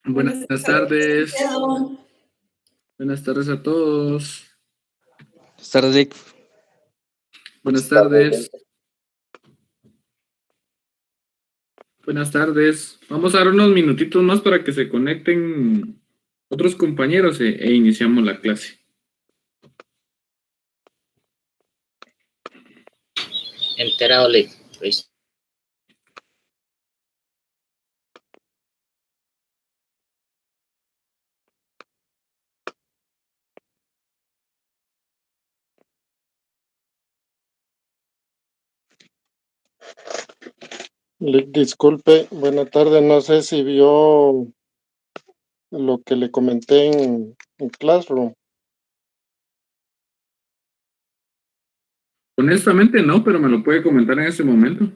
Buenas tardes. Buenas tardes a todos. Buenas tardes, Rick. Buenas tardes. Buenas tardes. Vamos a dar unos minutitos más para que se conecten otros compañeros e iniciamos la clase. Enterado, Rick. Disculpe, buena tarde, no sé si vio lo que le comenté en Classroom. Honestamente no, pero me lo puede comentar en este momento.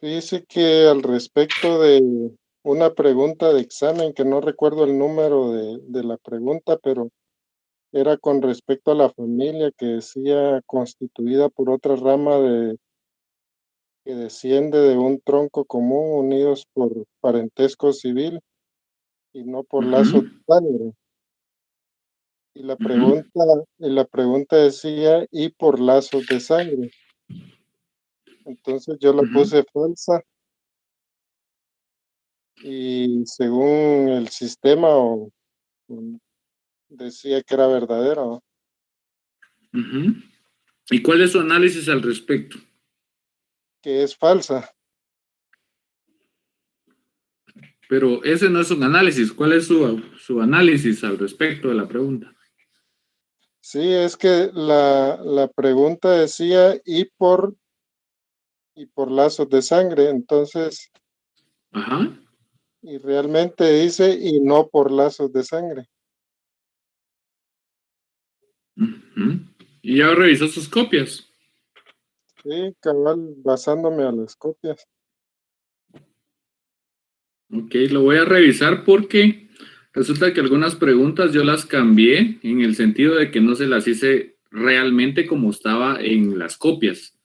Dice que al respecto de una pregunta de examen, que no recuerdo el número de la pregunta, pero era con respecto a la familia que decía constituida por otra rama que desciende de un tronco común unidos por parentesco civil y no por lazo de sangre. Y la pregunta decía, y por lazos de sangre. Entonces yo la puse falsa y según el sistema decía que era verdadera, ¿no? ¿Y cuál es su análisis al respecto? Que es falsa. Pero ese no es un análisis. ¿Cuál es su análisis al respecto de la pregunta? Sí, es que la pregunta decía y por lazos de sangre, entonces, y realmente dice y no por lazos de sangre. ¿Y ya revisó sus copias? Sí, cabal, basándome a las copias. Ok, lo voy a revisar porque resulta que algunas preguntas yo las cambié en el sentido de que no se las hice realmente como estaba en las copias,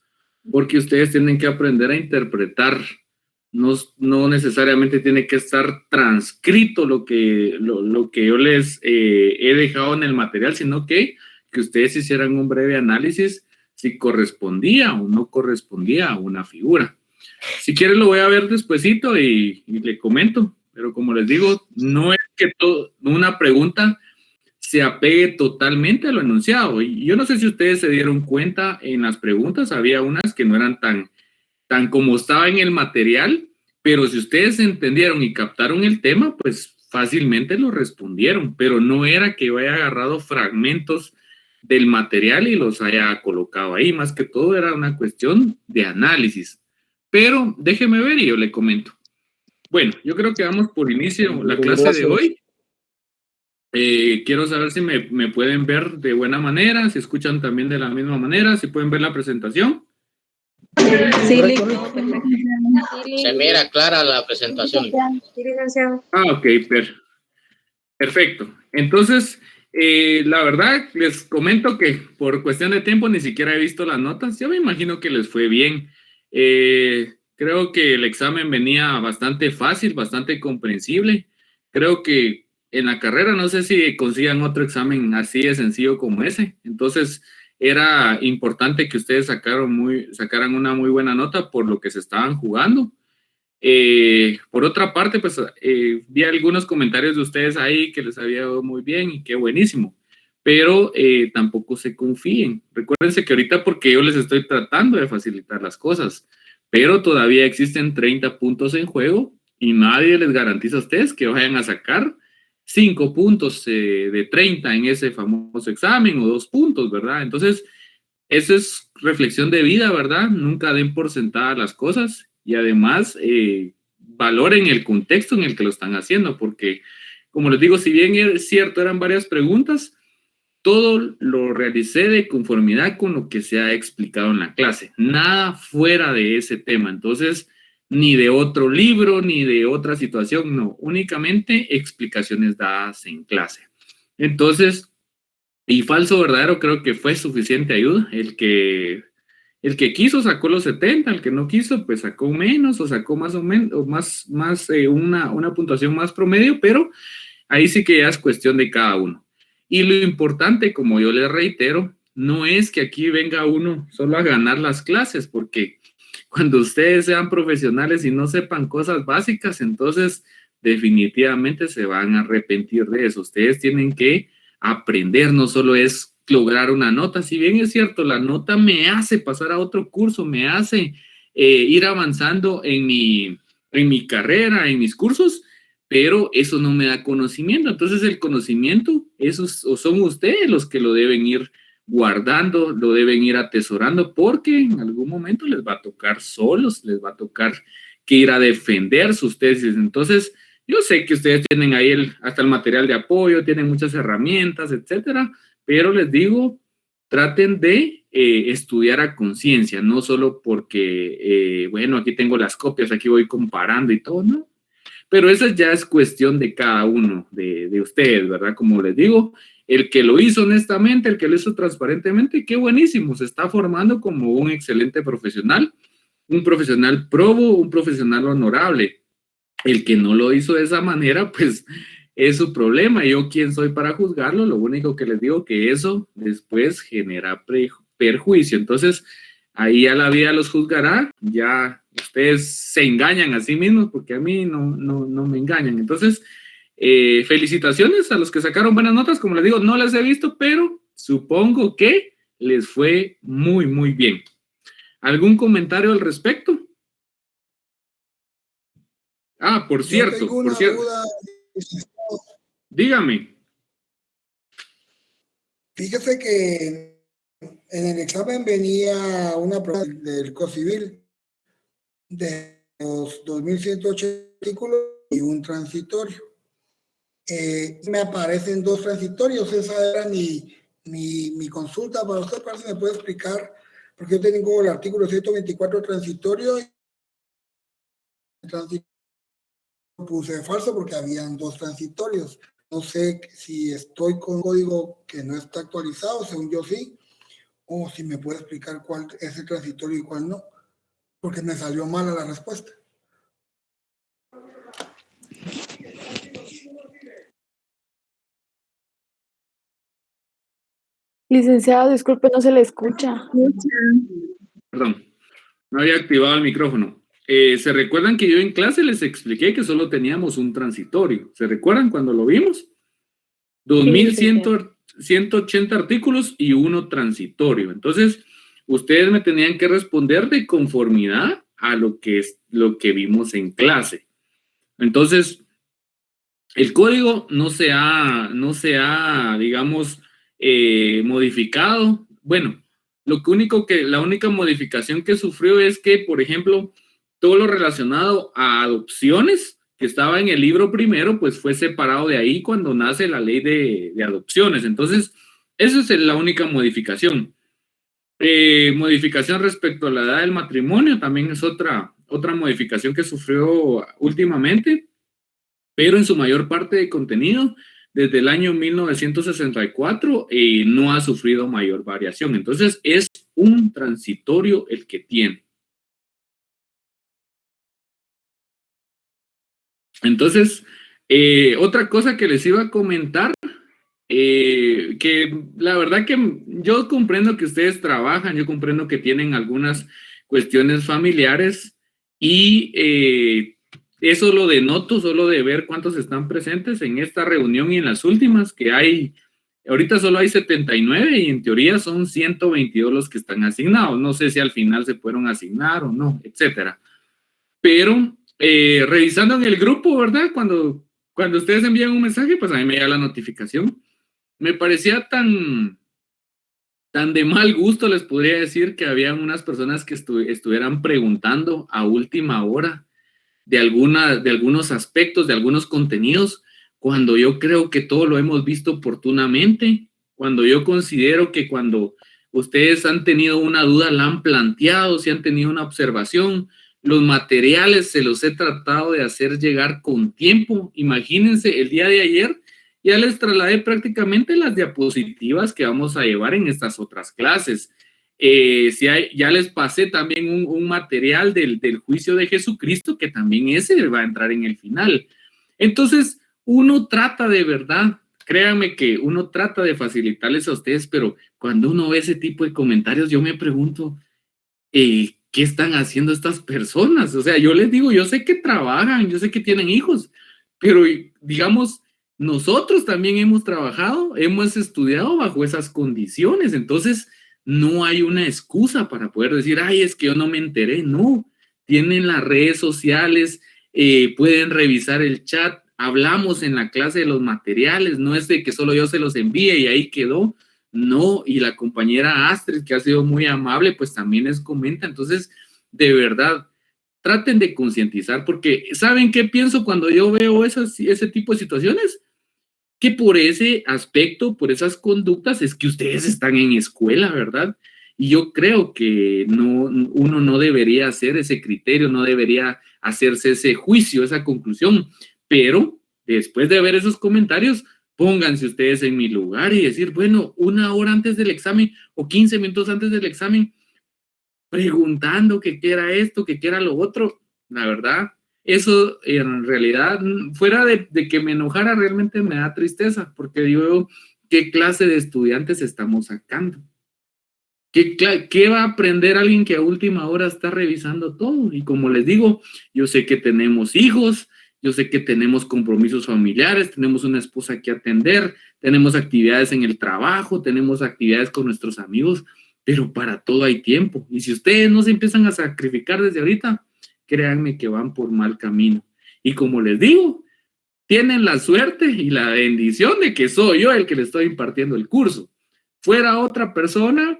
porque ustedes tienen que aprender a interpretar. No necesariamente tiene que estar transcrito lo que yo les he dejado en el material, sino que ustedes hicieran un breve análisis si correspondía o no correspondía a una figura. Si quieren lo voy a ver despuesito y le comento, pero como les digo, no es que una pregunta se apegue totalmente a lo enunciado. Y yo no sé si ustedes se dieron cuenta, en las preguntas había unas que no eran tan como estaba en el material, pero si ustedes entendieron y captaron el tema, pues fácilmente lo respondieron, pero no era que yo haya agarrado fragmentos del material y los haya colocado ahí, más que todo era una cuestión de análisis. Pero déjeme ver y yo le comento. Bueno, yo creo que vamos por inicio la clase de hoy. Quiero saber si me pueden ver de buena manera, si escuchan también de la misma manera, si pueden ver la presentación. Sí, se mira clara la presentación. Ok, perfecto. Entonces, la verdad, les comento que por cuestión de tiempo ni siquiera he visto las notas. Yo me imagino que les fue bien. Creo que el examen venía bastante fácil, bastante comprensible. Creo que en la carrera no sé si consigan otro examen así de sencillo como ese. Entonces, era importante que ustedes sacaran una muy buena nota por lo que se estaban jugando. Por otra parte, pues vi algunos comentarios de ustedes ahí que les había ido muy bien y qué buenísimo, pero tampoco se confíen. Recuérdense que ahorita porque yo les estoy tratando de facilitar las cosas, pero todavía existen 30 puntos en juego y nadie les garantiza a ustedes que vayan a sacar 5 puntos de 30 en ese famoso examen o 2 puntos, ¿verdad? Entonces, eso es reflexión de vida, ¿verdad? Nunca den por sentadas las cosas y además valoren el contexto en el que lo están haciendo, porque, como les digo, si bien es cierto, eran varias preguntas, todo lo realicé de conformidad con lo que se ha explicado en la clase, nada fuera de ese tema. Entonces, ni de otro libro, ni de otra situación, no, únicamente explicaciones dadas en clase. Entonces, y falso verdadero creo que fue suficiente ayuda el que El que quiso sacó los 70, el que no quiso pues sacó menos o sacó más o menos, o una puntuación más promedio, pero ahí sí que ya es cuestión de cada uno. Y lo importante, como yo les reitero, no es que aquí venga uno solo a ganar las clases, porque cuando ustedes sean profesionales y no sepan cosas básicas, entonces definitivamente se van a arrepentir de eso. Ustedes tienen que aprender, no solo es lograr una nota. Si bien es cierto, la nota me hace pasar a otro curso, me hace ir avanzando en mi carrera, en mis cursos, pero eso no me da conocimiento. Entonces el conocimiento, esos son ustedes los que lo deben ir guardando, lo deben ir atesorando, porque en algún momento les va a tocar solos, les va a tocar que ir a defender sus tesis. Entonces, yo sé que ustedes tienen ahí hasta el material de apoyo, tienen muchas herramientas, etcétera, pero les digo, traten de estudiar a conciencia, no solo porque, bueno, aquí tengo las copias, aquí voy comparando y todo, ¿no? Pero esa ya es cuestión de cada uno de ustedes, ¿verdad? Como les digo, el que lo hizo honestamente, el que lo hizo transparentemente, qué buenísimo, se está formando como un excelente profesional, un profesional probo, un profesional honorable. El que no lo hizo de esa manera, pues es su problema. Yo, ¿quién soy para juzgarlo? Lo único que les digo que eso después genera perjuicio. Entonces, ahí ya la vida los juzgará, ya ustedes se engañan a sí mismos, porque a mí no me engañan. Entonces, felicitaciones a los que sacaron buenas notas. Como les digo, no las he visto, pero supongo que les fue muy, muy bien. ¿Algún comentario al respecto? Ah, por cierto. Duda. Dígame. Fíjese que en el examen venía una prueba del COCIVIL de los 2.180 artículos y un transitorio. Me aparecen 2 transitorios. Esa era mi consulta para usted, para si me puede explicar, porque yo tengo el artículo 124 transitorio y el transitorio puse falso porque habían 2 transitorios. No sé si estoy con código que no está actualizado, según yo sí, o si me puede explicar cuál es el transitorio y cuál no, porque me salió mala la respuesta. Licenciado, disculpe, no se le escucha. Perdón, no había activado el micrófono. ¿Se recuerdan que yo en clase les expliqué que solo teníamos un transitorio? ¿Se recuerdan cuando lo vimos? 2.180 artículos y uno transitorio. Entonces, ustedes me tenían que responder de conformidad a lo que vimos en clase. Entonces, el código no se ha, digamos, modificado. Bueno, la única modificación que sufrió es que, por ejemplo, todo lo relacionado a adopciones que estaba en el libro primero, pues fue separado de ahí cuando nace la ley de adopciones. Entonces, esa es la única modificación. Modificación respecto a la edad del matrimonio también es otra modificación que sufrió últimamente, pero en su mayor parte de contenido, desde el año 1964, no ha sufrido mayor variación. Entonces, es un transitorio el que tiene. Entonces, otra cosa que les iba a comentar, que la verdad que yo comprendo que ustedes trabajan, yo comprendo que tienen algunas cuestiones familiares y eso lo denoto solo de ver cuántos están presentes en esta reunión y en las últimas que hay. Ahorita solo hay 79 y en teoría son 122 los que están asignados. No sé si al final se fueron a asignar o no, etcétera. Pero revisando en el grupo, ¿verdad? Cuando ustedes envían un mensaje, pues a mí me llega la notificación. Me parecía tan de mal gusto, les podría decir, que habían unas personas que estuvieran preguntando a última hora de algunos aspectos, de algunos contenidos, cuando yo creo que todo lo hemos visto oportunamente, cuando yo considero que cuando ustedes han tenido una duda, la han planteado, si han tenido una observación, los materiales se los he tratado de hacer llegar con tiempo. Imagínense, el día de ayer ya les trasladé prácticamente las diapositivas que vamos a llevar en estas otras clases. ya les pasé también un material del juicio de Jesucristo, que también ese va a entrar en el final. Entonces, uno trata de verdad, créanme que uno trata de facilitarles a ustedes, pero cuando uno ve ese tipo de comentarios, yo me pregunto, ¿qué están haciendo estas personas? O sea, yo les digo, yo sé que trabajan, yo sé que tienen hijos, pero digamos, nosotros también hemos trabajado, hemos estudiado bajo esas condiciones, entonces no hay una excusa para poder decir, ay, es que yo no me enteré. No, tienen las redes sociales, pueden revisar el chat, hablamos en la clase de los materiales, no es de que solo yo se los envíe y ahí quedó. No, y la compañera Astrid, que ha sido muy amable, pues también les comenta. Entonces, de verdad, traten de concientizar, porque ¿saben qué pienso cuando yo veo ese tipo de situaciones? Que por ese aspecto, por esas conductas, es que ustedes están en escuela, ¿verdad? Y yo creo que uno no debería hacer ese criterio, no debería hacerse ese juicio, esa conclusión, pero después de ver esos comentarios, pónganse ustedes en mi lugar y decir, bueno, 1 hora antes del examen o 15 minutos antes del examen, preguntando que qué era esto, que qué era lo otro, la verdad, eso en realidad, fuera de que me enojara, realmente me da tristeza, porque digo, ¿qué clase de estudiantes estamos sacando? ¿Qué va a aprender alguien que a última hora está revisando todo? Y como les digo, yo sé que tenemos hijos, yo sé que tenemos compromisos familiares, tenemos una esposa que atender, tenemos actividades en el trabajo, tenemos actividades con nuestros amigos, pero para todo hay tiempo. Y si ustedes no se empiezan a sacrificar desde ahorita, créanme que van por mal camino. Y como les digo, tienen la suerte y la bendición de que soy yo el que le estoy impartiendo el curso. Fuera otra persona,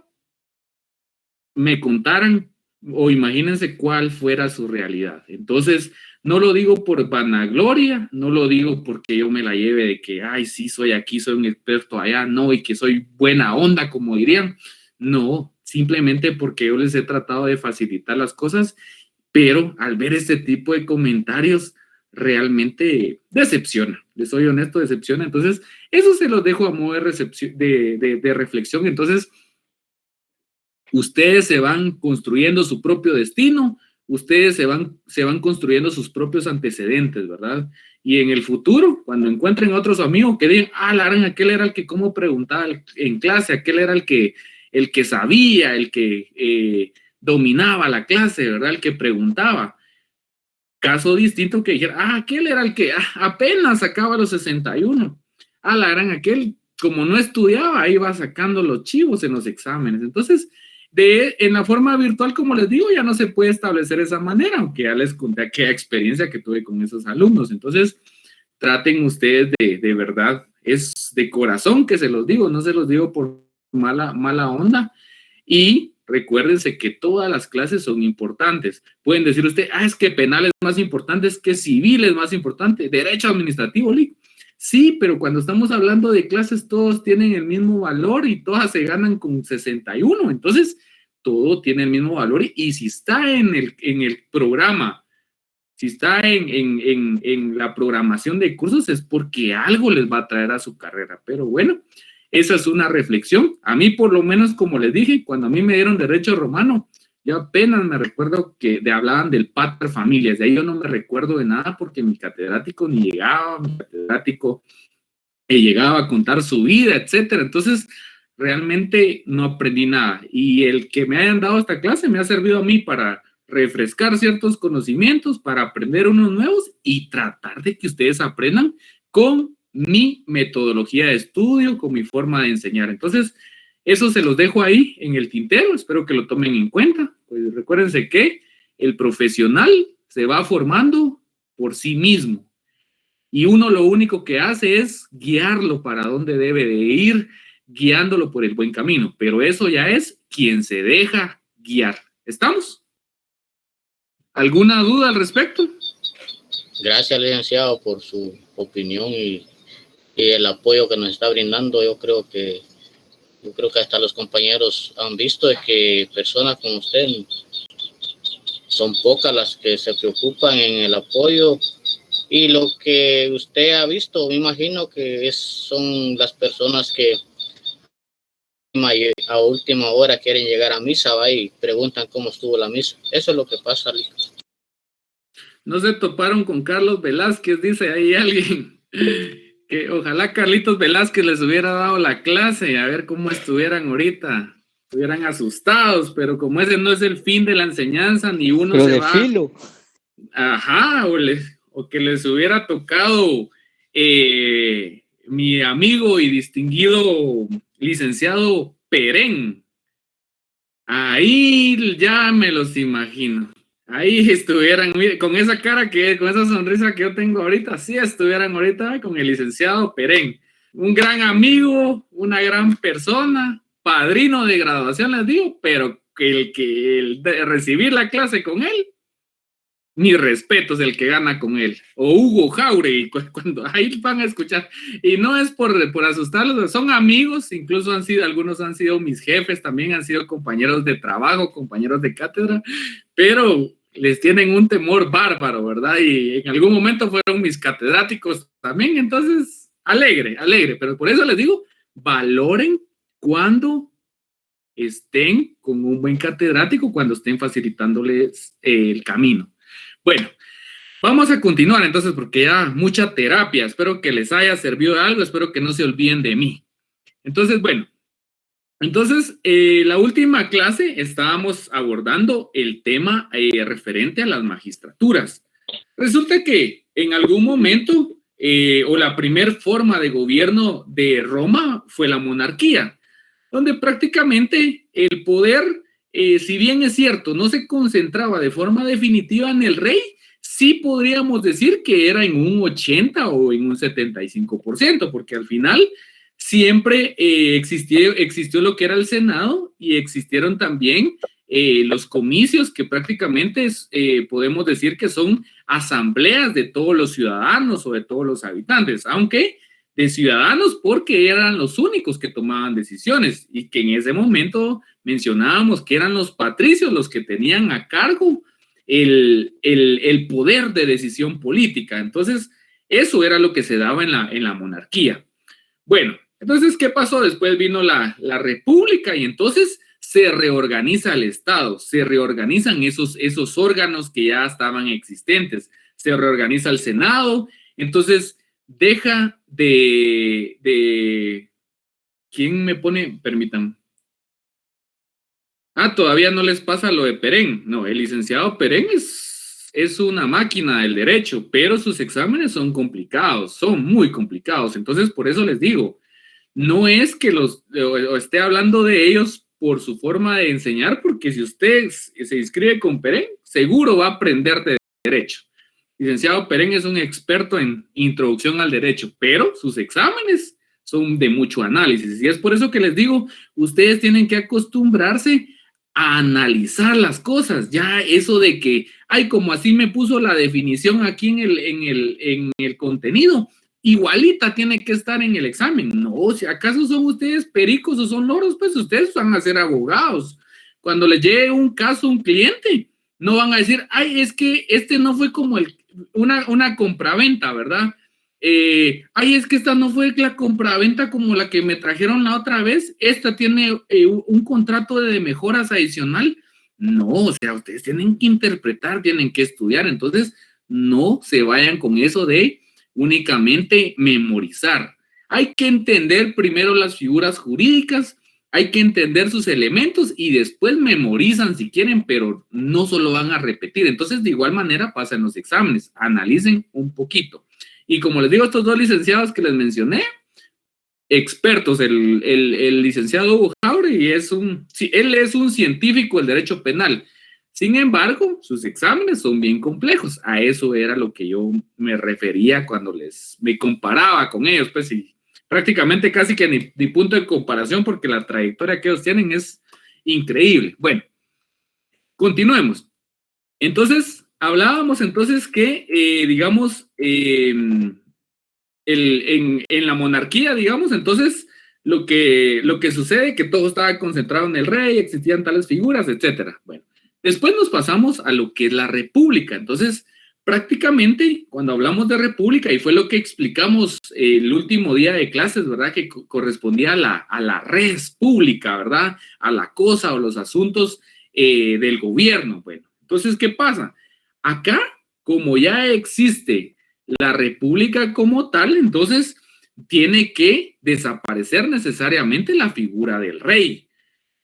me contaran o imagínense cuál fuera su realidad. Entonces, no lo digo por vanagloria, no lo digo porque yo me la lleve de que, ay, sí, soy aquí, soy un experto allá, no, y que soy buena onda, como dirían. No, simplemente porque yo les he tratado de facilitar las cosas, pero al ver este tipo de comentarios, realmente decepciona. Les soy honesto, decepciona. Entonces, eso se los dejo a modo de reflexión. Entonces, ustedes se van construyendo su propio destino, ustedes se van construyendo sus propios antecedentes, ¿verdad? Y en el futuro, cuando encuentren a otros amigos que digan, aquel era el que cómo preguntaba en clase, aquel era el que sabía, el que dominaba la clase, ¿verdad? El que preguntaba. Caso distinto que dijera, aquel era el que apenas sacaba los 61. Aquel, como no estudiaba, iba sacando los chivos en los exámenes. Entonces, en la forma virtual, como les digo, ya no se puede establecer esa manera, aunque ya les conté aquella experiencia que tuve con esos alumnos. Entonces, traten ustedes de verdad, es de corazón que se los digo, no se los digo por mala onda. Y recuérdense que todas las clases son importantes. Pueden decir usted, es que penal es más importante, es que civil es más importante, derecho administrativo, sí, pero cuando estamos hablando de clases, todos tienen el mismo valor y todas se ganan con 61. Entonces, todo tiene el mismo valor y si está en el programa, si está en la programación de cursos, es porque algo les va a traer a su carrera. Pero bueno, esa es una reflexión. A mí, por lo menos, como les dije, cuando a mí me dieron derecho romano, yo apenas me recuerdo que hablaban del pater familias. De ahí yo no me recuerdo de nada porque mi catedrático ni llegaba, mi catedrático llegaba a contar su vida, etcétera. Entonces, realmente no aprendí nada. Y el que me hayan dado esta clase me ha servido a mí para refrescar ciertos conocimientos, para aprender unos nuevos y tratar de que ustedes aprendan con mi metodología de estudio, con mi forma de enseñar. Entonces, eso se los dejo ahí en el tintero, espero que lo tomen en cuenta. Pues recuérdense que el profesional se va formando por sí mismo y uno lo único que hace es guiarlo para dónde debe de ir, guiándolo por el buen camino, pero eso ya es quien se deja guiar. ¿Estamos? ¿Alguna duda al respecto? Gracias, licenciado, por su opinión y el apoyo que nos está brindando. Yo creo que hasta los compañeros han visto de que personas como usted son pocas las que se preocupan en el apoyo, y lo que usted ha visto, me imagino que son las personas que a última hora quieren llegar a misa, va, y preguntan cómo estuvo la misa. Eso es lo que pasa, Lito. No se toparon con Carlos Velázquez, dice ahí alguien. Que ojalá Carlitos Velázquez les hubiera dado la clase, a ver cómo estuvieran ahorita. Estuvieran asustados, pero como ese no es el fin de la enseñanza, ni uno Pero se de va. filo. Ajá, o que les hubiera tocado mi amigo y distinguido licenciado Perén. Ahí ya me los imagino. Ahí estuvieran, con esa cara con esa sonrisa que yo tengo ahorita, sí estuvieran ahorita con el licenciado Perén. Un gran amigo, una gran persona, padrino de graduación, les digo, pero el de recibir la clase con él, mi respeto es el que gana con él. O Hugo Jauregui, cuando ahí van a escuchar. Y no es por asustarlos, son amigos, incluso algunos han sido mis jefes, también han sido compañeros de trabajo, compañeros de cátedra, pero les tienen un temor bárbaro, ¿verdad? Y en algún momento fueron mis catedráticos también, entonces, alegre, pero por eso les digo, valoren cuando estén con un buen catedrático, cuando estén facilitándoles el camino. Bueno, vamos a continuar entonces porque ya mucha terapia, espero que les haya servido de algo, espero que no se olviden de mí. Entonces, bueno, la última clase estábamos abordando el tema referente a las magistraturas. Resulta que en algún momento, o la primer forma de gobierno de Roma fue la monarquía, donde prácticamente el poder, si bien es cierto, no se concentraba de forma definitiva en el rey, sí podríamos decir que era en un 80 o en un 75%, porque al final siempre existió lo que era el Senado y existieron también los comicios que prácticamente podemos decir que son asambleas de todos los ciudadanos o de todos los habitantes, aunque de ciudadanos porque eran los únicos que tomaban decisiones y que en ese momento mencionábamos que eran los patricios los que tenían a cargo el poder de decisión política. Entonces, eso era lo que se daba en la monarquía. Bueno, entonces, ¿qué pasó? Después vino la república y entonces se reorganiza el Estado, se reorganizan esos órganos que ya estaban existentes, se reorganiza el Senado, entonces deja de ¿quién me pone? Permítanme. Todavía no les pasa lo de Perén. No, el licenciado Perén es una máquina del derecho, pero sus exámenes son complicados, son muy complicados. Entonces, por eso les digo, no es que esté hablando de ellos por su forma de enseñar, porque si usted se inscribe con Perén, seguro va a aprender de derecho. Licenciado Perén es un experto en introducción al derecho, pero sus exámenes son de mucho análisis. Y es por eso que les digo, ustedes tienen que acostumbrarse a analizar las cosas. Ya eso de que, como así me puso la definición aquí en el contenido, igualita tiene que estar en el examen. No, si acaso son ustedes pericos o son loros, pues ustedes van a ser abogados. Cuando les llegue un caso a un cliente, no van a decir, es que este no fue como una compraventa, ¿verdad? Es que esta no fue la compraventa como la que me trajeron la otra vez, esta tiene un contrato de mejoras adicional. No, o sea, ustedes tienen que interpretar, tienen que estudiar, entonces no se vayan con eso de únicamente memorizar. Hay que entender primero las figuras jurídicas, hay que entender sus elementos y después memorizan si quieren, pero no solo van a repetir. Entonces, de igual manera pasa en los exámenes, analicen un poquito. Y como les digo, estos dos licenciados que les mencioné, expertos, el licenciado Hugo Jauregui él es un científico del derecho penal. Sin embargo, sus exámenes son bien complejos. A eso era lo que yo me refería cuando me comparaba con ellos, pues, y prácticamente casi que ni punto de comparación porque la trayectoria que ellos tienen es increíble. Bueno, continuemos. Entonces, hablábamos entonces que, digamos, en la monarquía, digamos, entonces lo que sucede que todo estaba concentrado en el rey, existían tales figuras, etcétera. Bueno, después nos pasamos a lo que es la república. Entonces, prácticamente, cuando hablamos de república, y fue lo que explicamos el último día de clases, ¿verdad? Que correspondía a la res pública, ¿verdad? A la cosa o los asuntos del gobierno. Bueno, entonces, ¿qué pasa? Acá, como ya existe la república como tal, entonces tiene que desaparecer necesariamente la figura del rey.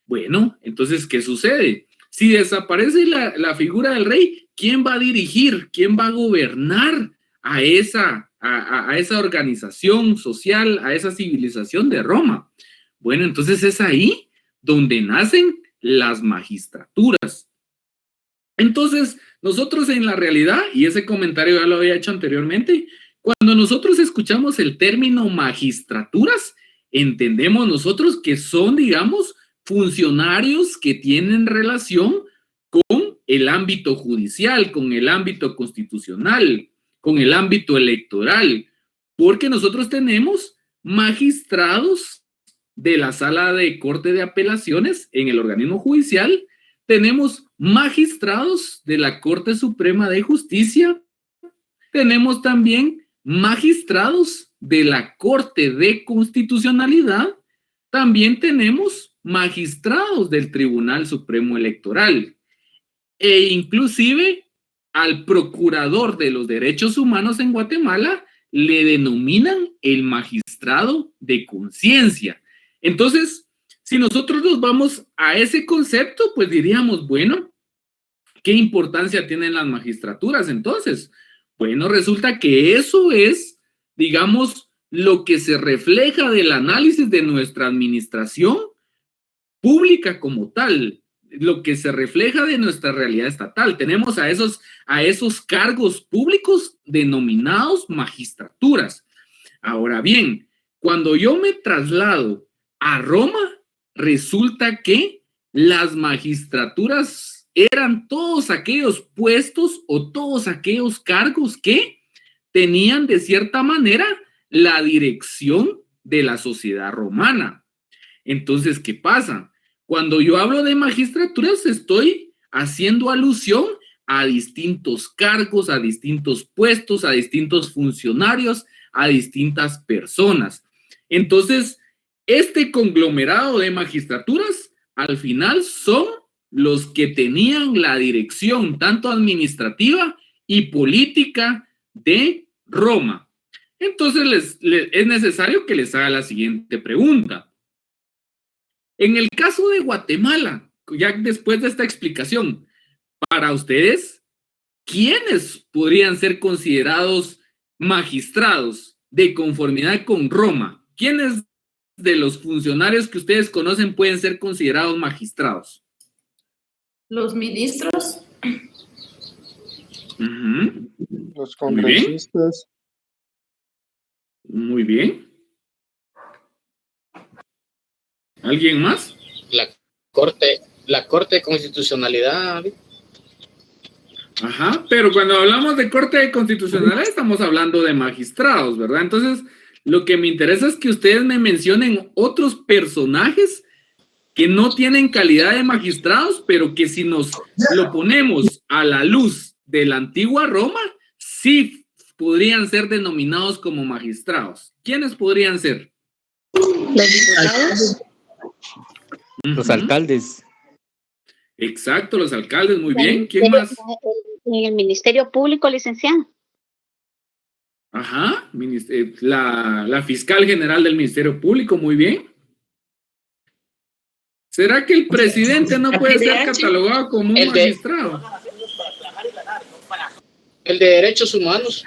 Bueno, entonces, ¿qué sucede? Si desaparece la figura del rey, ¿quién va a dirigir? ¿Quién va a gobernar a esa organización social, a esa civilización de Roma? Bueno, entonces es ahí donde nacen las magistraturas. Entonces, nosotros en la realidad, y ese comentario ya lo había hecho anteriormente, cuando nosotros escuchamos el término magistraturas, entendemos nosotros que son, digamos, funcionarios que tienen relación con el ámbito judicial, con el ámbito constitucional, con el ámbito electoral, porque nosotros tenemos magistrados de la Sala de Corte de Apelaciones en el organismo judicial, tenemos magistrados de la Corte Suprema de Justicia, tenemos también magistrados de la Corte de Constitucionalidad, también tenemos magistrados del Tribunal Supremo Electoral e inclusive al procurador de los derechos humanos en Guatemala le denominan el magistrado de conciencia. Entonces, si nosotros nos vamos a ese concepto, pues diríamos, bueno, ¿qué importancia tienen las magistraturas entonces? Bueno, resulta que eso es, digamos, lo que se refleja del análisis de nuestra administración pública como tal, lo que se refleja de nuestra realidad estatal. Tenemos a esos cargos públicos denominados magistraturas. Ahora bien, cuando yo me traslado a Roma, resulta que las magistraturas eran todos aquellos puestos o todos aquellos cargos que tenían de cierta manera la dirección de la sociedad romana. Entonces, ¿qué pasa? Cuando yo hablo de magistraturas, estoy haciendo alusión a distintos cargos, a distintos puestos, a distintos funcionarios, a distintas personas. Entonces, este conglomerado de magistraturas, al final, son los que tenían la dirección tanto administrativa y política de Roma. Entonces, es necesario que les haga la siguiente pregunta. En el caso de Guatemala, ya después de esta explicación, para ustedes, ¿quiénes podrían ser considerados magistrados de conformidad con Roma? ¿Quiénes de los funcionarios que ustedes conocen pueden ser considerados magistrados? Los ministros. Los congresistas. Muy bien. ¿Alguien más? La Corte de Constitucionalidad. Ajá, pero cuando hablamos de Corte de Constitucionalidad estamos hablando de magistrados, ¿verdad? Entonces, lo que me interesa es que ustedes me mencionen otros personajes que no tienen calidad de magistrados, pero que si nos lo ponemos a la luz de la antigua Roma, sí podrían ser denominados como magistrados. ¿Quiénes podrían ser? Los diputados. Los alcaldes. Exacto, los alcaldes, muy bien. ¿Quién más? En el Ministerio Público, licenciado. Ajá, la fiscal general del Ministerio Público, muy bien. ¿Será que el presidente no puede ser catalogado como un magistrado? El de Derechos Humanos.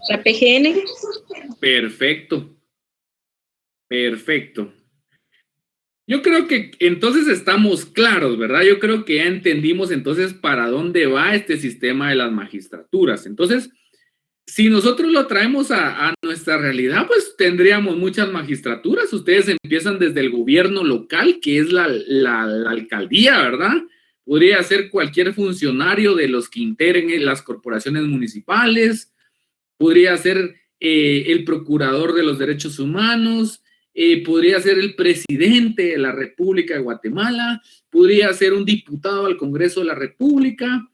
La PGN. Perfecto. Perfecto. Yo creo que entonces estamos claros, ¿verdad? Yo creo que ya entendimos entonces para dónde va este sistema de las magistraturas. Entonces, si nosotros lo traemos a nuestra realidad, pues tendríamos muchas magistraturas. Ustedes empiezan desde el gobierno local, que es la alcaldía, ¿verdad? Podría ser cualquier funcionario de los que integren las corporaciones municipales, podría ser el procurador de los derechos humanos, podría ser el presidente de la República de Guatemala, podría ser un diputado al Congreso de la República,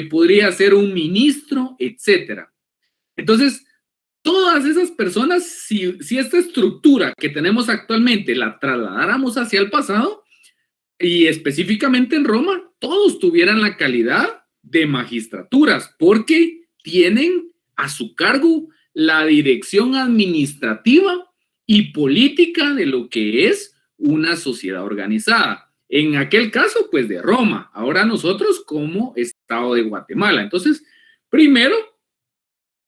podría ser un ministro, etcétera. Entonces, todas esas personas, si esta estructura que tenemos actualmente la trasladáramos hacia el pasado, y específicamente en Roma, todos tuvieran la calidad de magistraturas, porque tienen a su cargo la dirección administrativa y política de lo que es una sociedad organizada. En aquel caso, pues de Roma. Ahora nosotros como Estado de Guatemala. Entonces, primero,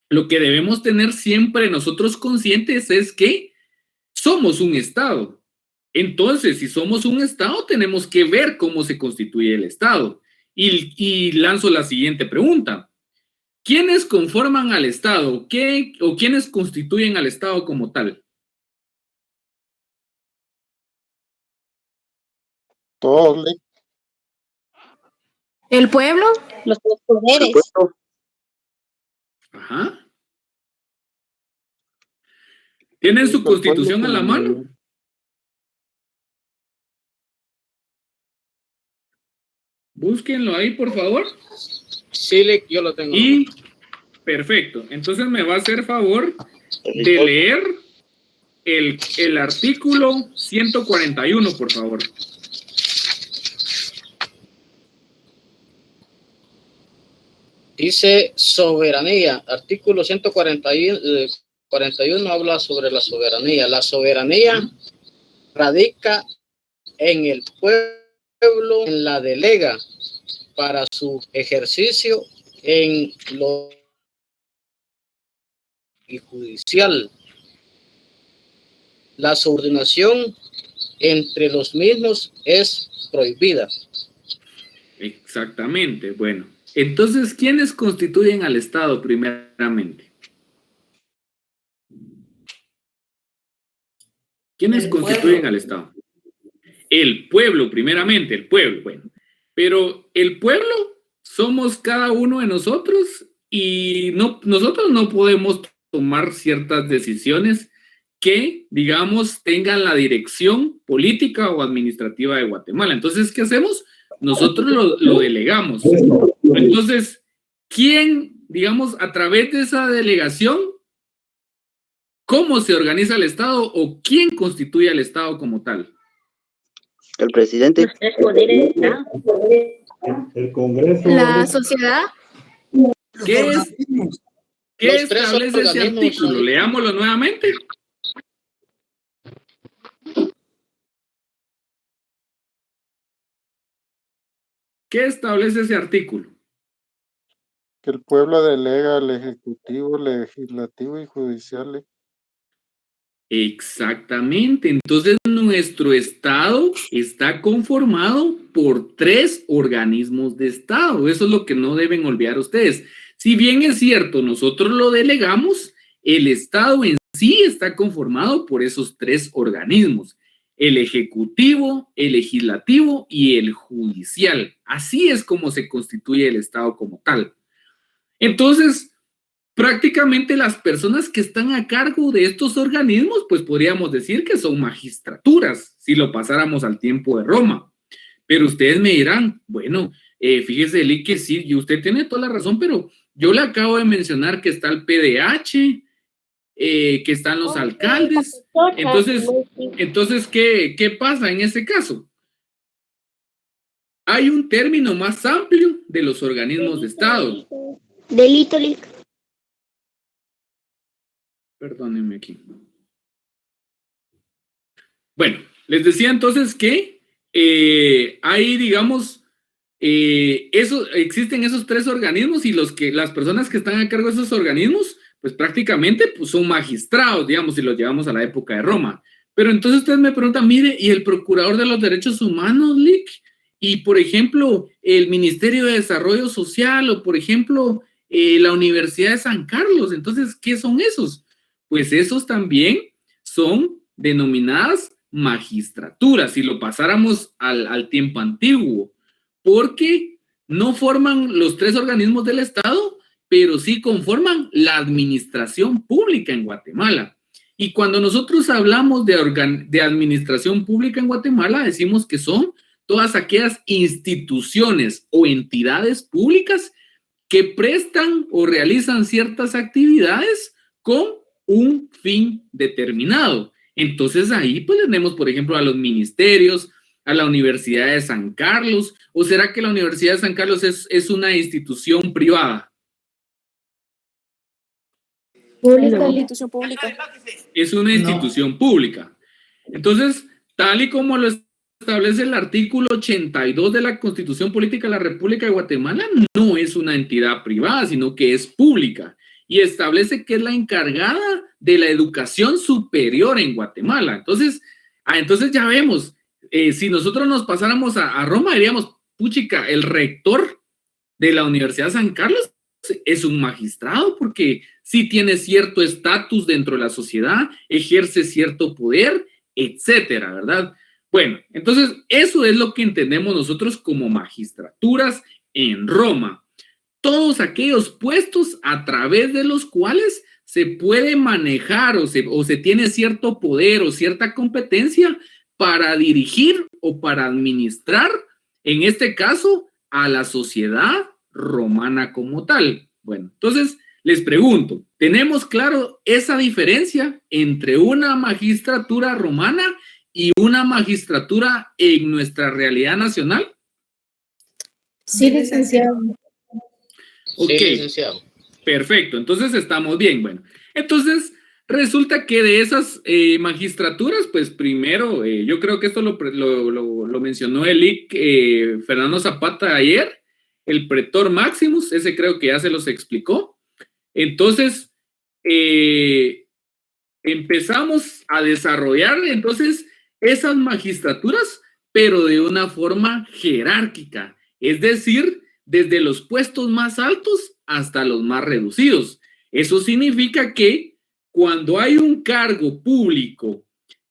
lo que debemos tener siempre nosotros conscientes es que somos un Estado. Entonces, si somos un Estado, tenemos que ver cómo se constituye el Estado. Y lanzo la siguiente pregunta. ¿Quiénes conforman al Estado? ¿O quiénes constituyen al Estado como tal? Todos, Lick. ¿El pueblo? Los tres poderes. Ajá. ¿Tienen su constitución a la mano? Búsquenlo ahí, por favor. Sí, Lick, yo lo tengo. Y perfecto. Entonces me va a hacer favor de leer el artículo 141, por favor. Dice soberanía. Artículo 141 habla sobre la soberanía. La soberanía radica en el pueblo, en la delega para su ejercicio en lo judicial. La subordinación entre los mismos es prohibida. Exactamente. Bueno, entonces, ¿quiénes constituyen al Estado primeramente? ¿Quiénes constituyen al Estado? El pueblo, primeramente, el pueblo. Bueno, pero el pueblo somos cada uno de nosotros y nosotros no podemos tomar ciertas decisiones que, digamos, tengan la dirección política o administrativa de Guatemala. Entonces, ¿qué hacemos? Nosotros lo delegamos. Entonces, ¿quién, digamos, a través de esa delegación, cómo se organiza el Estado o quién constituye al Estado como tal? El presidente. Los tres poderes. El Congreso. La sociedad. ¿Qué establece ese artículo? Leámoslo nuevamente. ¿Qué establece ese artículo? Que el pueblo delega al Ejecutivo, Legislativo y Judicial. Exactamente. Entonces, nuestro Estado está conformado por 3 organismos de Estado. Eso es lo que no deben olvidar ustedes. Si bien es cierto, nosotros lo delegamos, el Estado en sí está conformado por esos 3 organismos: el Ejecutivo, el Legislativo y el Judicial. Así es como se constituye el Estado como tal. Entonces, prácticamente las personas que están a cargo de estos organismos, pues podríamos decir que son magistraturas, si lo pasáramos al tiempo de Roma. Pero ustedes me dirán, bueno, fíjese, Eli, que sí, y usted tiene toda la razón, pero yo le acabo de mencionar que está el PDH, que están los alcaldes. Entonces, ¿qué pasa en ese caso? Hay un término más amplio de los organismos de Estado. Delito, Lick. Perdónenme aquí. Bueno, les decía entonces que hay, digamos, existen esos 3 organismos y las personas que están a cargo de esos organismos, pues prácticamente pues, son magistrados, digamos, si los llevamos a la época de Roma. Pero entonces ustedes me preguntan, mire, ¿y el Procurador de los Derechos Humanos, Lick? Y, por ejemplo, el Ministerio de Desarrollo Social o, por ejemplo, la Universidad de San Carlos. Entonces, ¿qué son esos? Pues esos también son denominadas magistraturas, si lo pasáramos al tiempo antiguo, porque no forman los 3 organismos del Estado, pero sí conforman la administración pública en Guatemala. Y cuando nosotros hablamos de administración pública en Guatemala, decimos que son todas aquellas instituciones o entidades públicas que prestan o realizan ciertas actividades con un fin determinado. Entonces ahí pues tenemos, por ejemplo, a los ministerios, a la Universidad de San Carlos, ¿o será que la Universidad de San Carlos es una institución privada? Pública. Institución pública. Es una institución pública. Entonces, tal y como lo establece el artículo 82 de la Constitución Política de la República de Guatemala, no es una entidad privada, sino que es pública. Y establece que es la encargada de la educación superior en Guatemala. Entonces ya vemos, si nosotros nos pasáramos a Roma, diríamos, puchica, el rector de la Universidad de San Carlos es un magistrado, porque sí tiene cierto estatus dentro de la sociedad, ejerce cierto poder, etcétera, ¿verdad? Bueno, entonces eso es lo que entendemos nosotros como magistraturas en Roma. Todos aquellos puestos a través de los cuales se puede manejar o se tiene cierto poder o cierta competencia para dirigir o para administrar, en este caso, a la sociedad romana como tal. Bueno, entonces les pregunto, ¿tenemos claro esa diferencia entre una magistratura romana y una magistratura en nuestra realidad nacional? Sí, licenciado. Ok, Sí, licenciado. Perfecto, entonces estamos bien. Bueno, entonces resulta que de esas magistraturas, pues primero, yo creo que esto lo mencionó el IC Fernando Zapata ayer, el pretor Maximus, ese creo que ya se los explicó. Entonces, empezamos a desarrollar entonces esas magistraturas, pero de una forma jerárquica, es decir, desde los puestos más altos hasta los más reducidos. Eso significa que cuando hay un cargo público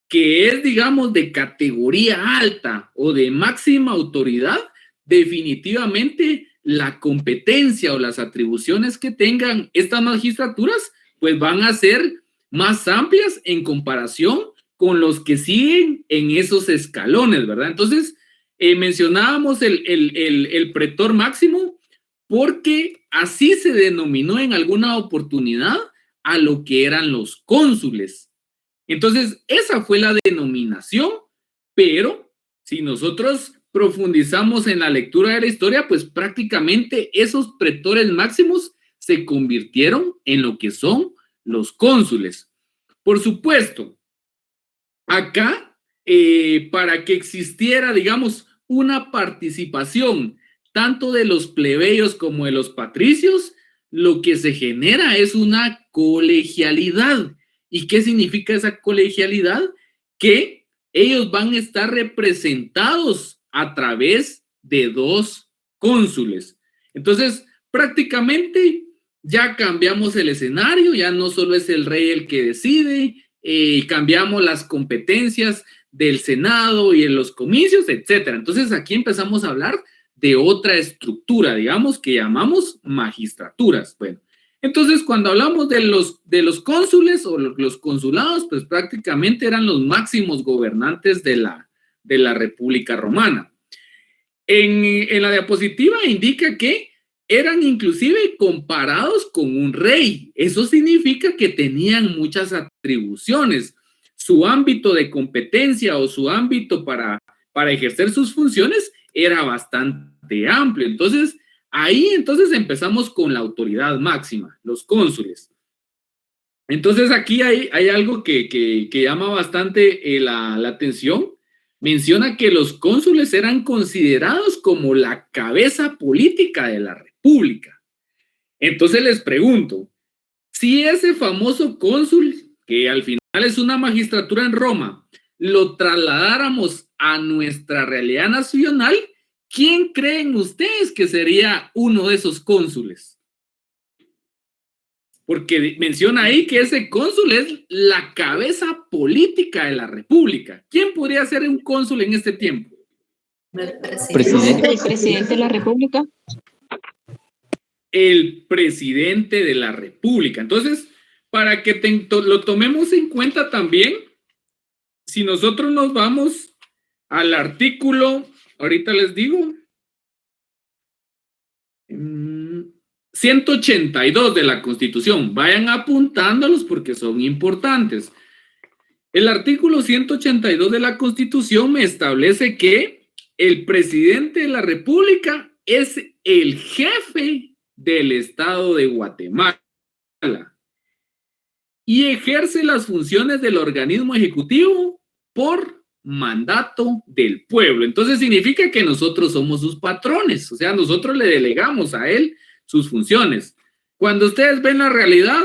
que es, digamos, de categoría alta o de máxima autoridad, definitivamente la competencia o las atribuciones que tengan estas magistraturas, pues van a ser más amplias en comparación con los que siguen en esos escalones, ¿verdad? Entonces, mencionábamos el pretor máximo porque así se denominó en alguna oportunidad a lo que eran los cónsules. Entonces, esa fue la denominación, pero si nosotros profundizamos en la lectura de la historia, pues prácticamente esos pretores máximos se convirtieron en lo que son los cónsules. Por supuesto, acá, para que existiera, digamos, una participación tanto de los plebeyos como de los patricios, lo que se genera es una colegialidad. ¿Y qué significa esa colegialidad? Que ellos van a estar representados a través de dos cónsules. Entonces, prácticamente ya cambiamos el escenario, ya no solo es el rey el que decide, cambiamos las competencias del Senado y en los comicios, etcétera. Entonces, aquí empezamos a hablar de otra estructura, digamos, que llamamos magistraturas. Bueno, entonces cuando hablamos de los cónsules o los consulados, pues prácticamente eran los máximos gobernantes de la República Romana. En la diapositiva indica que eran inclusive comparados con un rey. Eso significa que tenían muchas atribuciones. Su ámbito de competencia o su ámbito para ejercer sus funciones era bastante amplio. Entonces, ahí empezamos con la autoridad máxima, los cónsules. Entonces, aquí hay algo que llama bastante la atención. Menciona que los cónsules eran considerados como la cabeza política de la República. Entonces, les pregunto, si ese famoso cónsul, que al final es una magistratura en Roma, lo trasladáramos a nuestra realidad nacional, ¿quién creen ustedes que sería uno de esos cónsules? Porque menciona ahí que ese cónsul es la cabeza política de la República. ¿Quién podría ser un cónsul en este tiempo? El presidente de la República. El presidente de la República. Entonces, para que lo tomemos en cuenta también, si nosotros nos vamos al artículo ahorita les digo. 182 de la Constitución. Vayan apuntándolos porque son importantes. El artículo 182 de la Constitución me establece que el presidente de la República es el jefe del Estado de Guatemala y ejerce las funciones del organismo ejecutivo por mandato del pueblo. Entonces significa que nosotros somos sus patrones, o sea, nosotros le delegamos a él sus funciones. Cuando ustedes ven la realidad,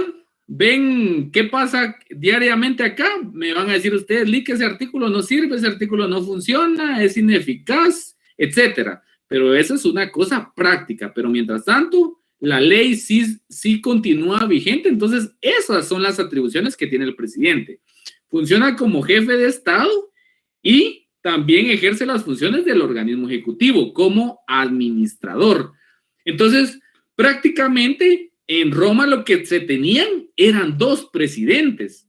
ven qué pasa diariamente acá, me van a decir ustedes, que ese artículo no sirve, ese artículo no funciona, es ineficaz, etcétera. Pero esa es una cosa práctica, pero mientras tanto, la ley sí continúa vigente. Entonces, esas son las atribuciones que tiene el presidente. Funciona como jefe de Estado y también ejerce las funciones del organismo ejecutivo como administrador. Entonces, prácticamente en Roma lo que se tenían eran dos presidentes.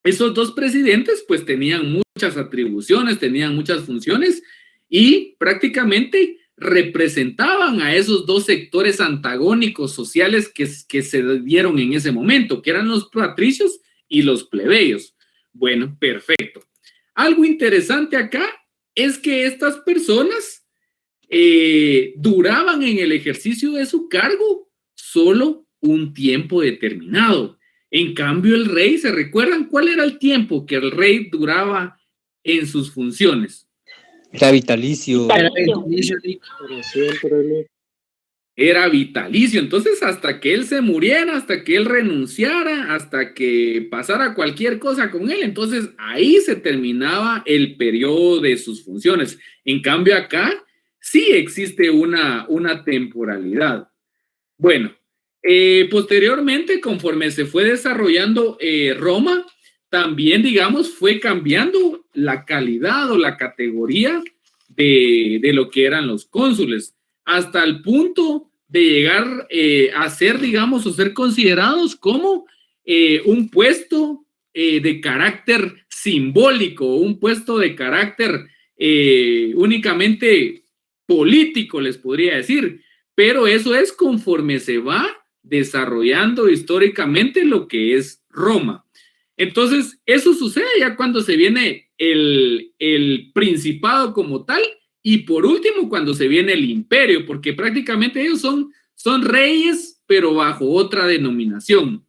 Esos dos presidentes pues tenían muchas atribuciones, tenían muchas funciones y prácticamente representaban a esos dos sectores antagónicos sociales que se dieron en ese momento, que eran los patricios y los plebeyos. Bueno, perfecto. Algo interesante acá es que estas personas duraban en el ejercicio de su cargo solo un tiempo determinado. En cambio, el rey, ¿se recuerdan cuál era el tiempo que el rey duraba en sus funciones? Era vitalicio. Era vitalicio. Entonces, hasta que él se muriera, hasta que él renunciara, hasta que pasara cualquier cosa con él, entonces ahí se terminaba el periodo de sus funciones. En cambio, acá sí existe una temporalidad. Bueno, posteriormente, conforme se fue desarrollando Roma, también, digamos, fue cambiando la calidad o la categoría de lo que eran los cónsules, hasta el punto de llegar a ser, digamos, o ser considerados como un puesto de carácter simbólico, un puesto de carácter únicamente político, les podría decir, pero eso es conforme se va desarrollando históricamente lo que es Roma. Entonces, eso sucede ya cuando se viene el principado como tal y por último cuando se viene el imperio, porque prácticamente ellos son reyes, pero bajo otra denominación.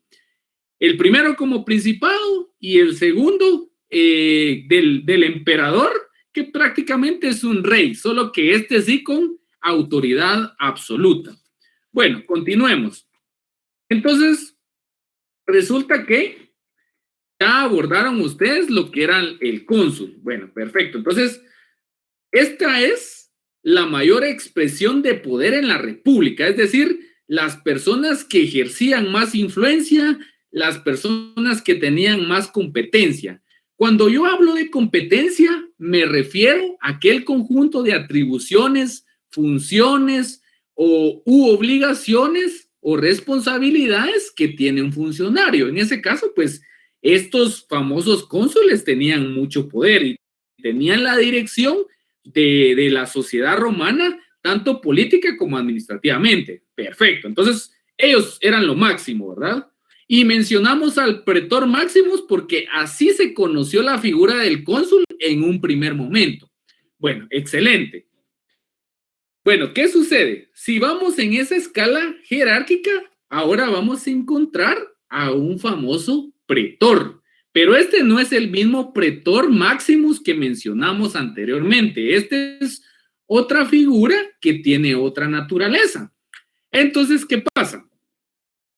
El primero como principado y el segundo del emperador, que prácticamente es un rey, solo que este sí con autoridad absoluta. Bueno, continuemos. Entonces, resulta que ya abordaron ustedes lo que era el cónsul. Bueno, perfecto. Entonces, esta es la mayor expresión de poder en la República, es decir, las personas que ejercían más influencia, las personas que tenían más competencia. Cuando yo hablo de competencia, me refiero a aquel conjunto de atribuciones, funciones u obligaciones o responsabilidades que tiene un funcionario. En ese caso, pues, estos famosos cónsules tenían mucho poder y tenían la dirección de la sociedad romana, tanto política como administrativamente. Perfecto. Entonces, ellos eran lo máximo, ¿verdad? Y mencionamos al pretor Maximus porque así se conoció la figura del cónsul en un primer momento. Bueno, excelente. Bueno, ¿qué sucede? Si vamos en esa escala jerárquica, ahora vamos a encontrar a un famoso pretor. Pero este no es el mismo pretor Maximus que mencionamos anteriormente. Este es otra figura que tiene otra naturaleza. Entonces, ¿qué pasa?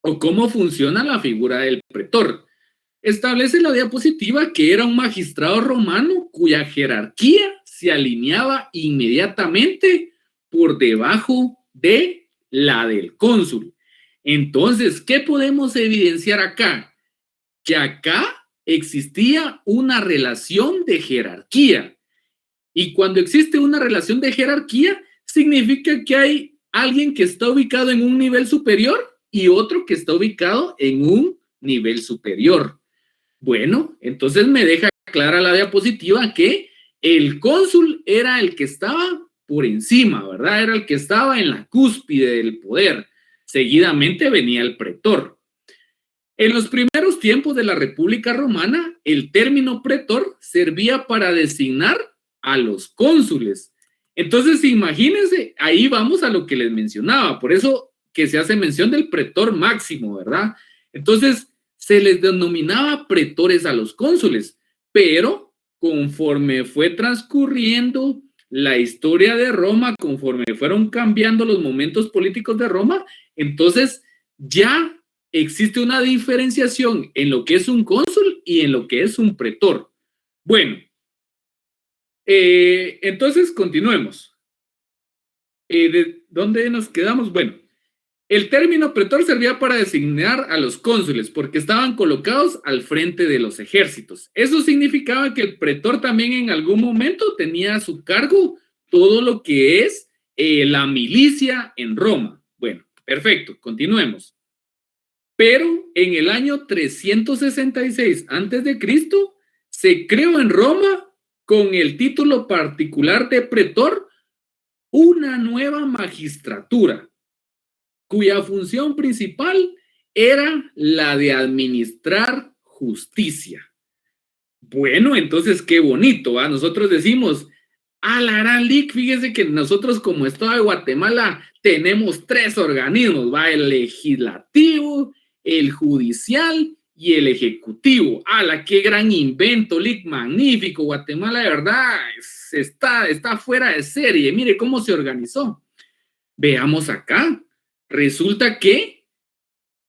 ¿O cómo funciona la figura del pretor? Establece la diapositiva que era un magistrado romano cuya jerarquía se alineaba inmediatamente por debajo de la del cónsul. Entonces, ¿qué podemos evidenciar acá? Que acá existía una relación de jerarquía. Y cuando existe una relación de jerarquía, significa que hay alguien que está ubicado en un nivel superior y otro que está ubicado en un nivel superior. Bueno, entonces me deja clara la diapositiva que el cónsul era el que estaba por encima, ¿verdad? Era el que estaba en la cúspide del poder. Seguidamente venía el pretor. En los primeros tiempos de la República Romana, el término pretor servía para designar a los cónsules. Entonces, imagínense, ahí vamos a lo que les mencionaba, por eso que se hace mención del pretor máximo, ¿verdad? Entonces, se les denominaba pretores a los cónsules, pero conforme fue transcurriendo la historia de Roma, conforme fueron cambiando los momentos políticos de Roma, entonces ya existe una diferenciación en lo que es un cónsul y en lo que es un pretor. Bueno, entonces continuemos. ¿De dónde nos quedamos? Bueno, el término pretor servía para designar a los cónsules porque estaban colocados al frente de los ejércitos. Eso significaba que el pretor también en algún momento tenía a su cargo todo lo que es la milicia en Roma. Bueno, perfecto, continuemos. Pero en el año 366 a.C. se creó en Roma con el título particular de pretor una nueva magistratura, cuya función principal era la de administrar justicia. Bueno, entonces qué bonito, ¿va? Nosotros decimos, la gran lic, fíjese que nosotros como Estado de Guatemala tenemos 3 organismos, ¿va? El legislativo, el judicial y el ejecutivo. ¡Qué gran invento, lic! Magnífico. Guatemala de verdad está fuera de serie. Mire cómo se organizó. Veamos acá. Resulta que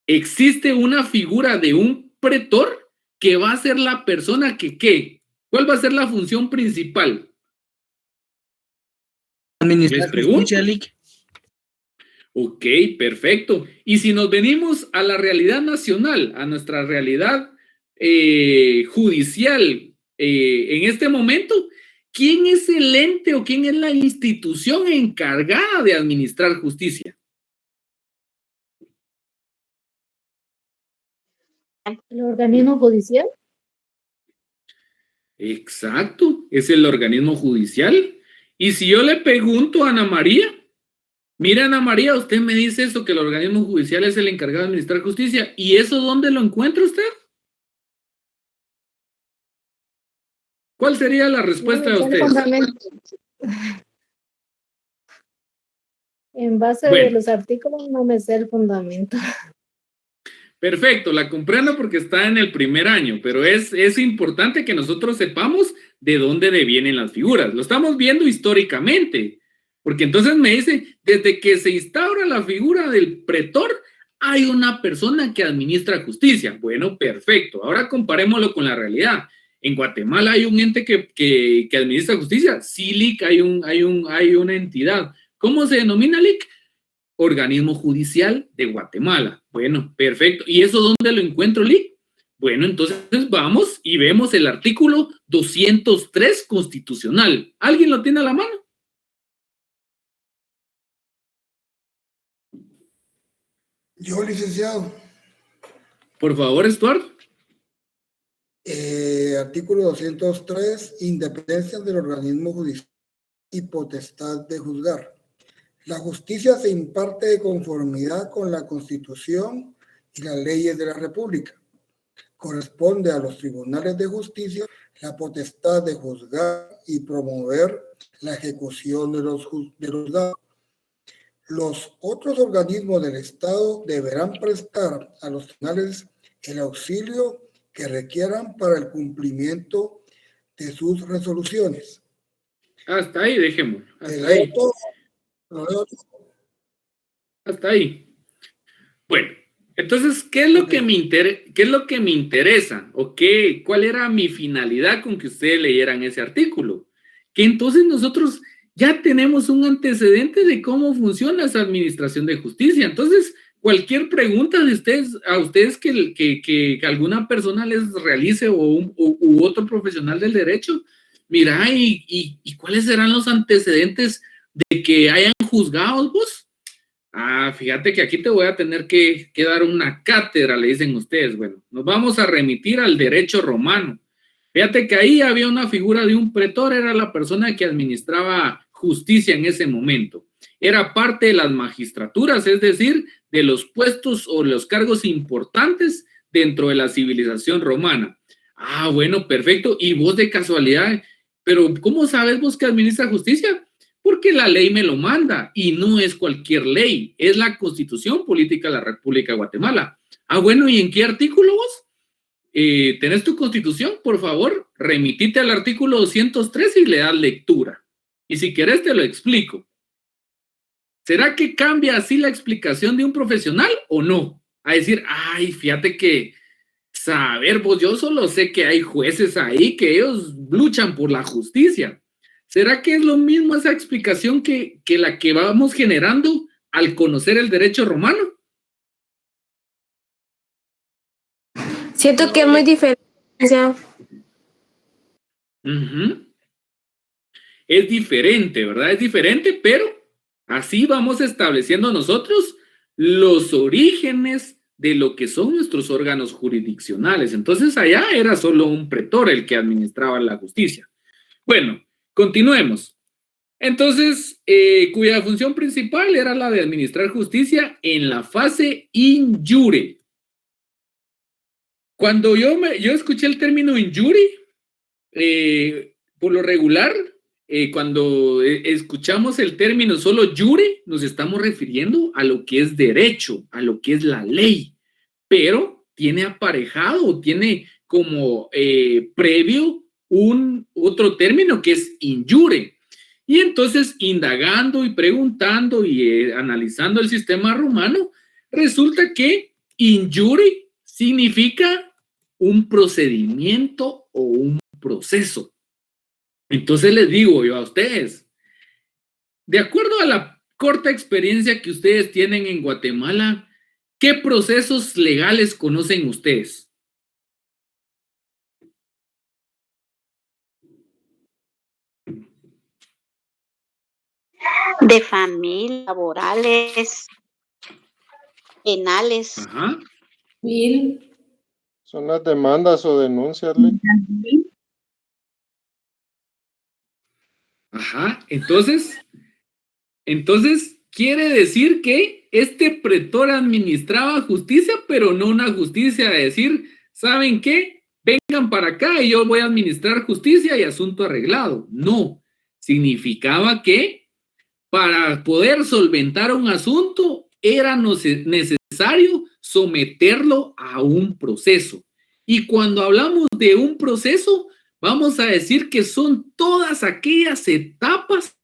existe una figura de un pretor que va a ser la persona que, ¿qué? ¿Cuál va a ser la función principal? Administrar justicia, lic. Ok, perfecto. Y si nos venimos a la realidad nacional, a nuestra realidad judicial en este momento, ¿quién es el ente o quién es la institución encargada de administrar justicia? ¿El organismo judicial? Exacto, es el organismo judicial. Y si yo le pregunto a Ana María, mira, Ana María, usted me dice eso, que el organismo judicial es el encargado de administrar justicia. ¿Y eso dónde lo encuentra usted? ¿Cuál sería la respuesta de usted? En base a los artículos no me sé el fundamento. Perfecto, la comprendo porque está en el primer año, pero es importante que nosotros sepamos de dónde vienen las figuras. Lo estamos viendo históricamente. Porque entonces me dice, desde que se instaura la figura del pretor, hay una persona que administra justicia. Bueno, perfecto. Ahora comparémoslo con la realidad. En Guatemala hay un ente que administra justicia. Sí, LIC, hay una entidad. ¿Cómo se denomina LIC? Organismo Judicial de Guatemala. Bueno, perfecto. ¿Y eso dónde lo encuentro, LIC? Bueno, entonces vamos y vemos el artículo 203 constitucional. ¿Alguien lo tiene a la mano? Yo, licenciado. Por favor, Stuart. Artículo 203, independencia del organismo judicial y potestad de juzgar. La justicia se imparte de conformidad con la Constitución y las leyes de la República. Corresponde a los tribunales de justicia la potestad de juzgar y promover la ejecución de los juzgados. Los otros organismos del Estado deberán prestar a los tribunales el auxilio que requieran para el cumplimiento de sus resoluciones. Hasta ahí, dejémoslo. Hasta ahí. Bueno, entonces, ¿qué es lo que me interesa? ¿O cuál era mi finalidad con que ustedes leyeran ese artículo? Que entonces nosotros ya tenemos un antecedente de cómo funciona esa administración de justicia. Entonces, cualquier pregunta de ustedes que alguna persona les realice u otro profesional del derecho, mira, ¿y cuáles serán los antecedentes de que hayan juzgado vos? Fíjate que aquí te voy a tener que dar una cátedra, le dicen ustedes. Bueno, nos vamos a remitir al derecho romano. Fíjate que ahí había una figura de un pretor, era la persona que administraba justicia en ese momento. Era parte de las magistraturas, es decir, de los puestos o los cargos importantes dentro de la civilización romana. Ah, bueno, perfecto. Y vos de casualidad, pero ¿cómo sabes vos que administra justicia? Porque la ley me lo manda y no es cualquier ley, es la Constitución Política de la República de Guatemala. Ah, bueno, ¿y en qué artículo vos? ¿Tenés tu Constitución? Por favor, remitite al artículo 203 y le das lectura. Y si querés te lo explico. ¿Será que cambia así la explicación de un profesional o no? A decir, ay, fíjate que, saber vos, yo solo sé que hay jueces ahí que ellos luchan por la justicia. ¿Será que es lo mismo esa explicación que la que vamos generando al conocer el derecho romano? Siento que es muy diferente. Es diferente, ¿verdad? Es diferente, pero así vamos estableciendo nosotros los orígenes de lo que son nuestros órganos jurisdiccionales. Entonces allá era solo un pretor el que administraba la justicia. Bueno, continuemos. Entonces, cuya función principal era la de administrar justicia en la fase in iure. Cuando yo escuché el término in iure, por lo regular, cuando escuchamos el término solo iure, nos estamos refiriendo a lo que es derecho, a lo que es la ley, pero tiene aparejado, tiene como previo otro término que es in iure. Y entonces, indagando y preguntando y analizando el sistema romano, resulta que in iure significa un procedimiento o un proceso. Entonces les digo yo a ustedes, de acuerdo a la corta experiencia que ustedes tienen en Guatemala, ¿qué procesos legales conocen ustedes? De familia, laborales, penales. Ajá. Son las demandas o denuncias, Lee. Ajá, entonces quiere decir que este pretor administraba justicia, pero no una justicia de decir, ¿saben qué? Vengan para acá y yo voy a administrar justicia y asunto arreglado. No, significaba que para poder solventar un asunto era necesario someterlo a un proceso. Y cuando hablamos de un proceso, vamos a decir que son todas aquellas etapas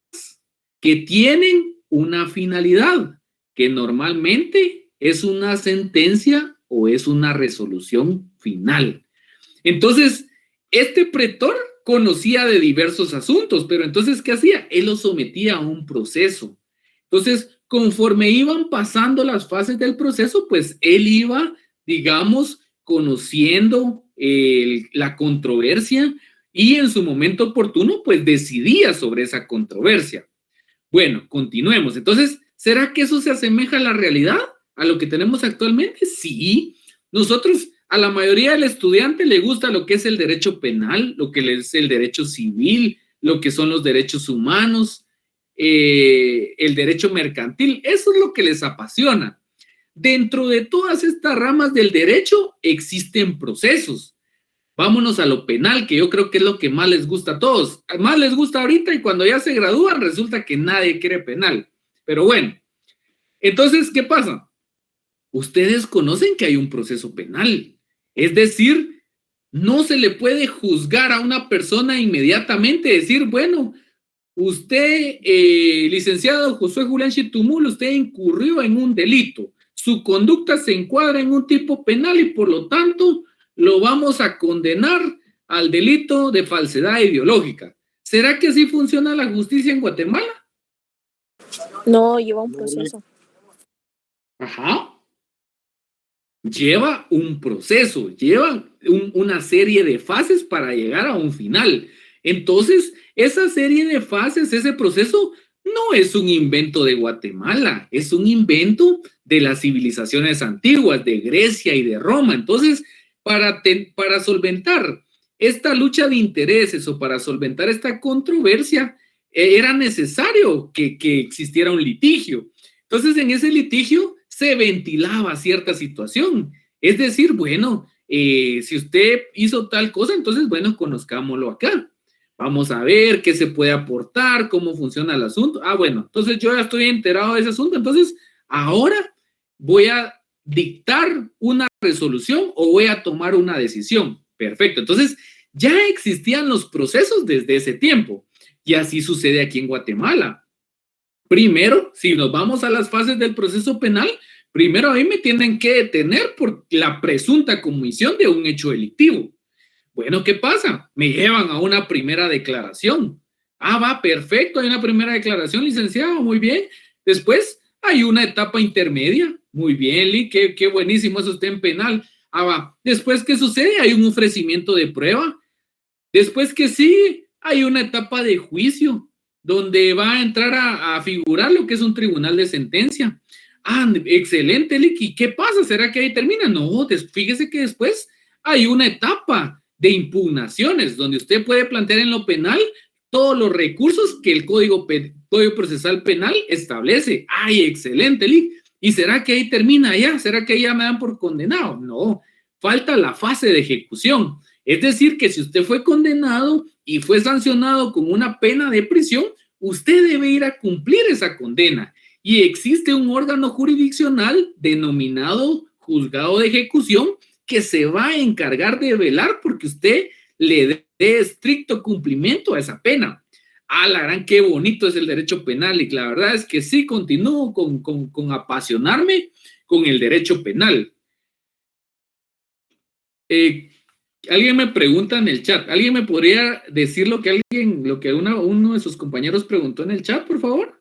que tienen una finalidad, que normalmente es una sentencia o es una resolución final. Entonces, este pretor conocía de diversos asuntos, pero entonces, ¿qué hacía? Él los sometía a un proceso. Entonces, conforme iban pasando las fases del proceso, pues él iba, digamos, conociendo la controversia y en su momento oportuno, pues decidía sobre esa controversia. Bueno, continuemos. Entonces, ¿será que eso se asemeja a la realidad? ¿A lo que tenemos actualmente? Sí. Nosotros, a la mayoría del estudiante le gusta lo que es el derecho penal, lo que es el derecho civil, lo que son los derechos humanos, el derecho mercantil. Eso es lo que les apasiona. Dentro de todas estas ramas del derecho existen procesos. Vámonos a lo penal, que yo creo que es lo que más les gusta a todos. Más les gusta ahorita y cuando ya se gradúan resulta que nadie quiere penal. Pero bueno, entonces, ¿qué pasa? Ustedes conocen que hay un proceso penal. Es decir, no se le puede juzgar a una persona inmediatamente, decir, bueno, usted, licenciado Josué Julián Chitumul, usted incurrió en un delito. Su conducta se encuadra en un tipo penal y por lo tanto lo vamos a condenar al delito de falsedad ideológica. ¿Será que así funciona la justicia en Guatemala? No, lleva un proceso. Ajá. Lleva un proceso, lleva una serie de fases para llegar a un final. Entonces, esa serie de fases, ese proceso, no es un invento de Guatemala, es un invento de las civilizaciones antiguas, de Grecia y de Roma. Entonces, para solventar esta lucha de intereses o para solventar esta controversia, era necesario que existiera un litigio. Entonces, en ese litigio se ventilaba cierta situación. Es decir, bueno, si usted hizo tal cosa, entonces, bueno, conozcámoslo acá. Vamos a ver qué se puede aportar, cómo funciona el asunto. Ah, bueno, entonces yo ya estoy enterado de ese asunto, entonces ahora voy a dictar una resolución o voy a tomar una decisión. Perfecto, entonces ya existían los procesos desde ese tiempo y así sucede aquí en Guatemala. Primero, si nos vamos a las fases del proceso penal, primero a mí me tienen que detener por la presunta comisión de un hecho delictivo. Bueno, ¿qué pasa? Me llevan a una primera declaración. Ah, va, perfecto, hay una primera declaración, licenciado, muy bien. Después hay una etapa intermedia. Muy bien, Lee, qué buenísimo es usted en penal. Ah, va. Después, ¿qué sucede? Hay un ofrecimiento de prueba. Después que sí, hay una etapa de juicio, donde va a entrar a figurar lo que es un tribunal de sentencia. Ah, excelente, Lee. ¿Y qué pasa? ¿Será que ahí termina? No, fíjese que después hay una etapa de impugnaciones, donde usted puede plantear en lo penal todos los recursos que el Código Procesal Penal establece. ¡Ay, excelente, Lee! ¿Y será que ahí termina ya? ¿Será que ya me dan por condenado? No, falta la fase de ejecución. Es decir, que si usted fue condenado y fue sancionado con una pena de prisión, usted debe ir a cumplir esa condena. Y existe un órgano jurisdiccional denominado juzgado de ejecución que se va a encargar de velar porque usted le dé estricto cumplimiento a esa pena. Ah, la gran, qué bonito es el derecho penal, y la verdad es que sí continúo con apasionarme con el derecho penal. Alguien me pregunta en el chat, ¿alguien me podría decir lo que uno de sus compañeros preguntó en el chat, por favor?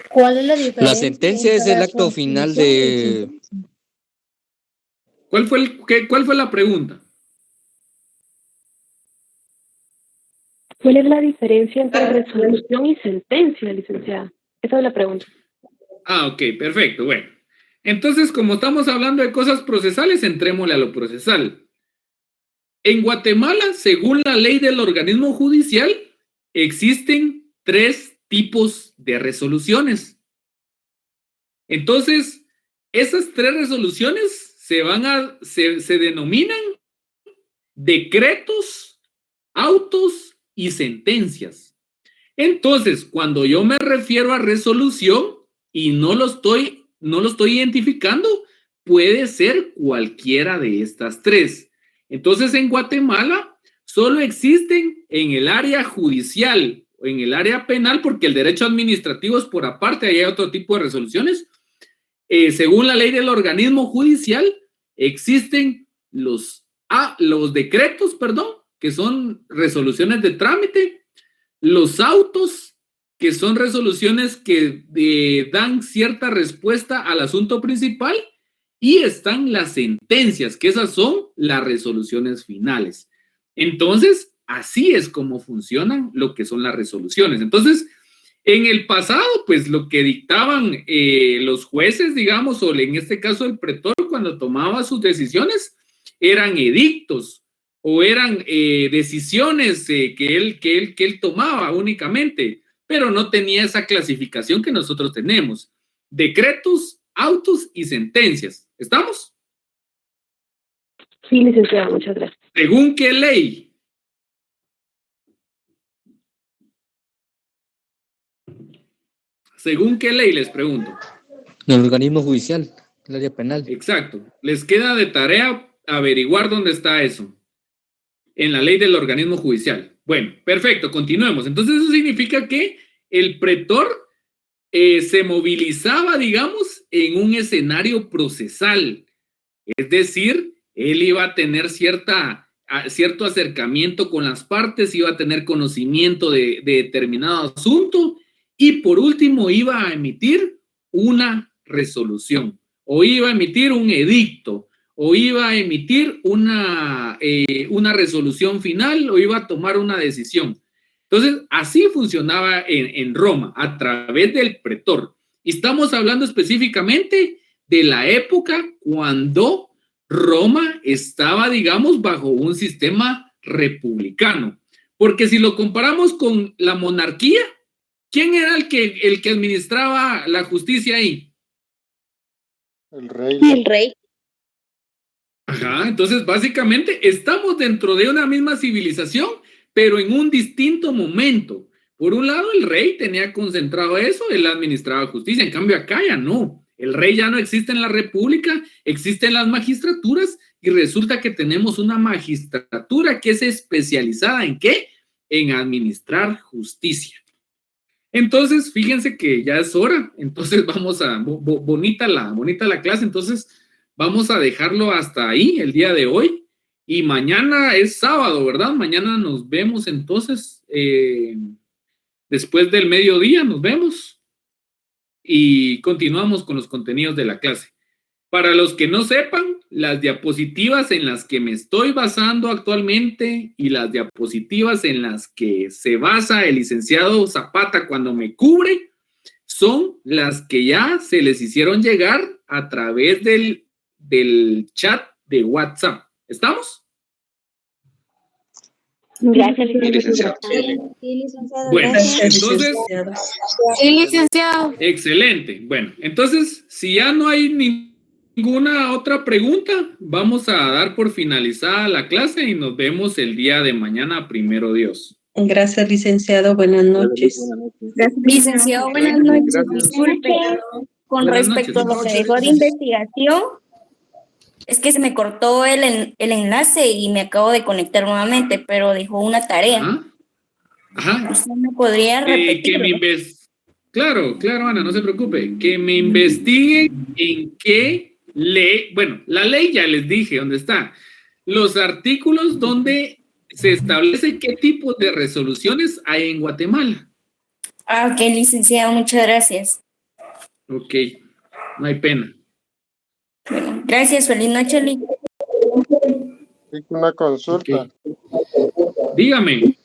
¿Cuál es la diferencia? La sentencia es el acto final de... ¿Cuál fue la pregunta? ¿Cuál es la diferencia entre resolución y sentencia, licenciada? Esa es la pregunta. Ah, ok, perfecto. Bueno, entonces, como estamos hablando de cosas procesales, entrémosle a lo procesal. En Guatemala, según la ley del organismo judicial, existen 3 tipos de resoluciones. Entonces, esas 3 resoluciones se denominan decretos, autos y sentencias. Entonces, cuando yo me refiero a resolución y no lo estoy identificando, puede ser cualquiera de estas 3. Entonces, en Guatemala solo existen en el área judicial o en el área penal, porque el derecho administrativo es por aparte, ahí hay otro tipo de resoluciones. Según la ley del organismo judicial, existen los decretos, que son resoluciones de trámite, los autos, que son resoluciones que dan cierta respuesta al asunto principal, y están las sentencias, que esas son las resoluciones finales. Entonces, así es como funcionan lo que son las resoluciones. Entonces, en el pasado, pues lo que dictaban los jueces, digamos, o en este caso el pretor, cuando tomaba sus decisiones, eran edictos o eran decisiones que él tomaba únicamente, pero no tenía esa clasificación que nosotros tenemos. Decretos, autos y sentencias. ¿Estamos? Sí, licenciada, muchas gracias. ¿Según qué ley? ¿Según qué ley, les pregunto? El organismo judicial, el área penal. Exacto. Les queda de tarea averiguar dónde está eso. En la ley del organismo judicial. Bueno, perfecto, continuemos. Entonces eso significa que el pretor se movilizaba, digamos, en un escenario procesal. Es decir, él iba a tener cierto acercamiento con las partes, iba a tener conocimiento de determinado asunto y por último iba a emitir una resolución o iba a emitir un edicto o iba a emitir una resolución final o iba a tomar una decisión. Entonces, así funcionaba en Roma, a través del pretor. Y estamos hablando específicamente de la época cuando Roma estaba, digamos, bajo un sistema republicano. Porque si lo comparamos con la monarquía, ¿quién era el que administraba la justicia ahí? El rey. El rey. Ajá, entonces básicamente estamos dentro de una misma civilización, pero en un distinto momento. Por un lado, el rey tenía concentrado eso, él administraba justicia, en cambio acá ya no. El rey ya no existe en la república, existen las magistraturas y resulta que tenemos una magistratura que es especializada ¿en qué? En administrar justicia. Entonces, fíjense que ya es hora, entonces vamos a, bonita la clase, entonces vamos a dejarlo hasta ahí el día de hoy y mañana es sábado, ¿verdad? Mañana nos vemos entonces, después del mediodía nos vemos y continuamos con los contenidos de la clase. Para los que no sepan, las diapositivas en las que me estoy basando actualmente y las diapositivas en las que se basa el licenciado Zapata cuando me cubre, son las que ya se les hicieron llegar a través del chat de WhatsApp. ¿Estamos? Gracias, licenciado. Sí, licenciado. Bueno, Gracias. entonces, Sí, licenciado. excelente. Bueno, entonces, si ya no hay ninguna otra pregunta, vamos a dar por finalizada la clase y nos vemos el día de mañana, primero Dios. Gracias, licenciado. Buenas noches. Licenciado, buenas noches. Gracias. Disculpe, con Buenas respecto noches. a lo que dejó de investigación, es que se me cortó el enlace y me acabo de conectar nuevamente, pero dejó una tarea. Ajá. ¿Usted me podría repetir? Que me Claro, Ana, no se preocupe. Que me investiguen en qué ley, bueno, la ley ya les dije dónde está. Los artículos donde se establece qué tipo de resoluciones hay en Guatemala. Ah, ok, licenciado, muchas gracias. Ok, no hay pena. Bueno, gracias, feliz noche, Lee. Una consulta. Dígame.